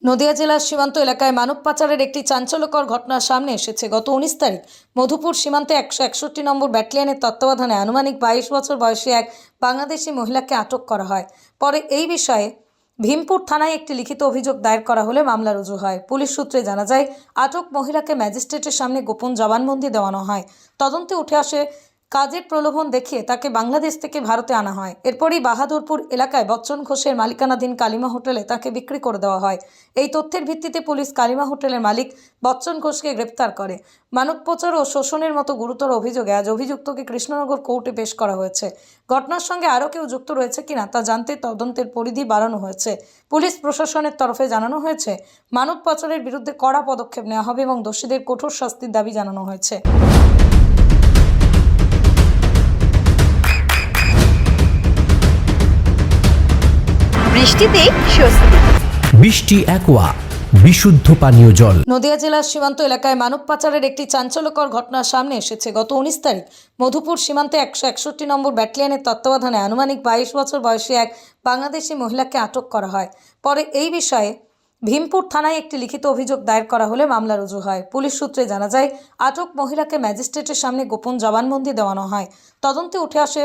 নদিয়া জেলার সীমান্ত এলাকায় মানব পাচারের একটি চাঞ্চল্যকর ঘটনার সামনে এসেছে। গত 19 তারিখ মধুপুর সীমান্তে 161 নম্বর ব্যাটালিয়নের তত্ত্বাবধানে আনুমানিক 22 বছর বয়সী এক বাংলাদেশি মহিলাকে আটক করা হয়। পরে এই বিষয়ে ভীমপুর থানায় একটি লিখিত অভিযোগ দায়ের করা হলে মামলা রুজু হয়। পুলিশ সূত্রে জানা যায়, আটক মহিলাকে ম্যাজিস্ট্রেটের সামনে গোপন জবানবন্দি দেওয়ানো হয়। তদন্তে উঠে আসে কাজের প্রলোভন দেখিয়ে তাকে বাংলাদেশ থেকে ভারতে আনা হয়। এরপরই বাহাদুরপুর এলাকায় বচ্চন ঘোষের মালিকানাধীন কালিমা হোটেলে তাকে বিক্রি করে দেওয়া হয়। এই তথ্যের ভিত্তিতে পুলিশ কালিমা হোটেলের মালিক বচ্চন ঘোষকে গ্রেপ্তার করে। মানব পাচার ও শোষণের মতো গুরুতর অভিযোগে আজ অভিযুক্তকে কৃষ্ণনগর কোর্টে পেশ করা হয়েছে। ঘটনার সঙ্গে আরও কেউ যুক্ত রয়েছে কিনা তা জানতে তদন্তের পরিধি বাড়ানো হয়েছে। পুলিশ প্রশাসনের তরফে জানানো হয়েছে, মানব পাচারের বিরুদ্ধে কড়া পদক্ষেপ নেওয়া হবে এবং দোষীদের কঠোর শাস্তির দাবি জানানো হয়েছে। বৃষ্টিতে স্বস্তি। বৃষ্টি অ্যাকোয়া বিশুদ্ধ পানীয় জল। নদিয়া জেলার সীমান্ত এলাকায় মানব পাচারের একটি চাঞ্চল্যকর ঘটনার সামনে এসেছে। গত 19 তারিখ মধুপুর সীমান্তে 161 নম্বর ব্যাটালিয়নের তত্ত্বাবধানে আনুমানিক 22 বছর বয়সী এক বাংলাদেশি মহিলাকে আটক করা হয়। পরে এই বিষয়ে ভীমপুর থানায় একটি লিখিত অভিযোগ দায়ের করা হলে মামলা রুজু হয়। পুলিশ সূত্রে জানা যায়, আটক মহিলাকে ম্যাজিস্ট্রেটের সামনে গোপন জবানবন্দি দেওয়ানো হয়। তদন্তে উঠে আসে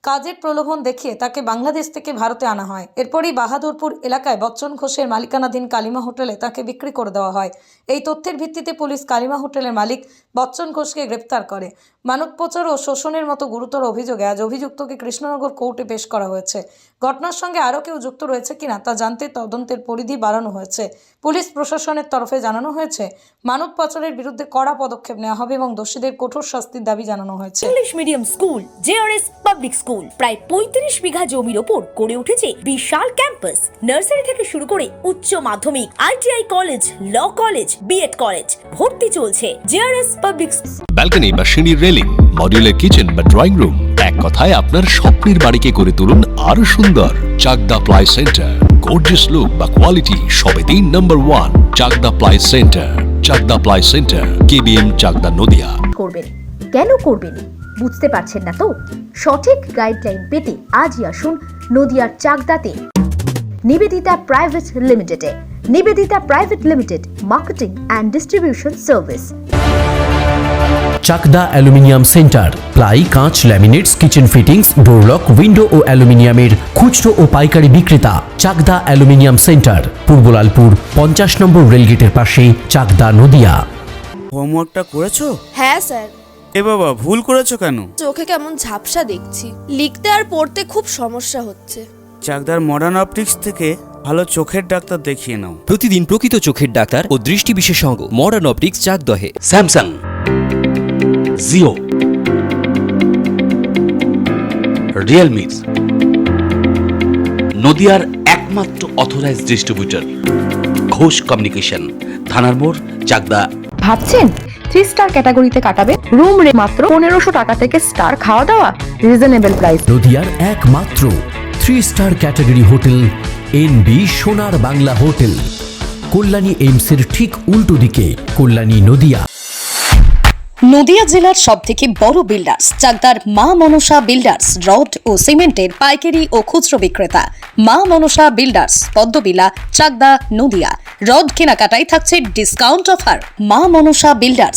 কাজের প্রলোভন দেখিয়ে তাকে বাংলাদেশ থেকে ভারতে আনা হয়। এরপরই বাহাদুরপুর এলাকায় বচ্চন ঘোষের মালিকানাধীন কালিমা হোটেলে তাকে বিক্রি করে দেওয়া হয়। এই তথ্যের ভিত্তিতে পুলিশ কালিমা হোটেলের মালিক বচ্চন ঘোষকে গ্রেপ্তার করে। মানব পাচার ও শোষণের মতো গুরুতর অভিযোগে আজ অভিযুক্তকে কৃষ্ণনগর কোর্টে পেশ করা হয়েছে। ঘটনার সঙ্গে আরও কেউ যুক্ত রয়েছে কিনা তা জানতে তদন্তের পরিধি বাড়ানো হয়েছে। পুলিশ প্রশাসনের তরফে জানানো হয়েছে, মানব পাচারের বিরুদ্ধে কড়া পদক্ষেপ নেওয়া হবে এবং দোষীদের কঠোর শাস্তির দাবি জানানো হয়েছে। English medium school JRS public school প্রায় 35 বিঘা জমির ওপর গড়ে উঠেছে বিশাল ক্যাম্পাস। নার্সারি থেকে শুরু করে উচ্চ মাধ্যমিক, ITI college, law college, BEd college ভর্তি চলছে। জেআরএস পাবলিক ব্যালকনি বা সিঁড়ির রেলিং, মডিউলার কিচেন বা ড্রয়িং রুম, এক কথায় আপনার স্বপ্নের বাড়িকে করে তুলুন আরো সুন্দর। Chakdah ply centre, gorgeous look বা কোয়ালিটি সবে 3 নম্বর 1 Chakdah ply centre. Chakdah ply centre, KBM, Chakdah, Nadia. করবেন কেন করবেন বুঝতে পারছেন না তো? সঠিক গাইডলাইন পেতে আজই আসুন নদিয়ার চাকদাতে নিবেদিতা প্রাইভেট লিমিটেডে। Nivedita private limited, marketing and distribution service. Chakdah aluminium centre, ply, কাঁচ, laminates, kitchen fittings, door lock, window ও অ্যালুমিনিয়ামের খুচরো ও পাইকারি বিক্রেতা। চাকদা অ্যালুমিনিয়াম সেন্টার, পূর্বলালপুর 50 নম্বর রেলগেটের পাশে, চাকদা, নদিয়া। হোমওয়ার্কটা করেছো? হ্যাঁ স্যার। এ বাবা, ভুল করেছো কেন? চোখে কেমন ঝাপসা দেখছি, লিখতে আর পড়তে খুব সমস্যা হচ্ছে। চাকদার মডার্ন অপটিক্স থেকে ভালো চোখের ডাক্তার দেখিয়ে নাও। প্রতিদিন প্রকৃত চোখের ডাক্তার ও দৃষ্টি বিশেষজ্ঞ মডার্ন অপটিক্স, চাকদহে। স্যামসাং, জিও, রিয়েলমি, নদিয়ার একমাত্র অথরাইজড ডিস্ট্রিবিউটর ঘোষ কমিউনিকেশন, থানার মোড়, চাকদা। ভাবছেন 3 স্টার ক্যাটাগরিতে কাটাবেন? রুম রে মাত্র 1500 টাকা থেকে স্টার, খাওয়া দাওয়া রিজনেবল প্রাইস। নদিয়ার একমাত্র 3 স্টার ক্যাটাগরি হোটেল এনবি সোনার বাংলা হোটেল, কল্যাণী এইমসের ঠিক উল্টো দিকে, কল্যাণী, নদিয়া। নদিয়া জেলার সবথেকে বড় বিল্ডার্স চাকদার মা মনসা বিল্ডার্স, রড ও সিমেন্টের পাইকারি ও খুচরো বিক্রেতা। মা মনসা বিল্ডার্স, পদ্মবিলা, চাকদা, নদিয়া। রড কেনাকাটায় থাকছে ডিসকাউন্ট অফার। মা মনসা বিল্ডার্স,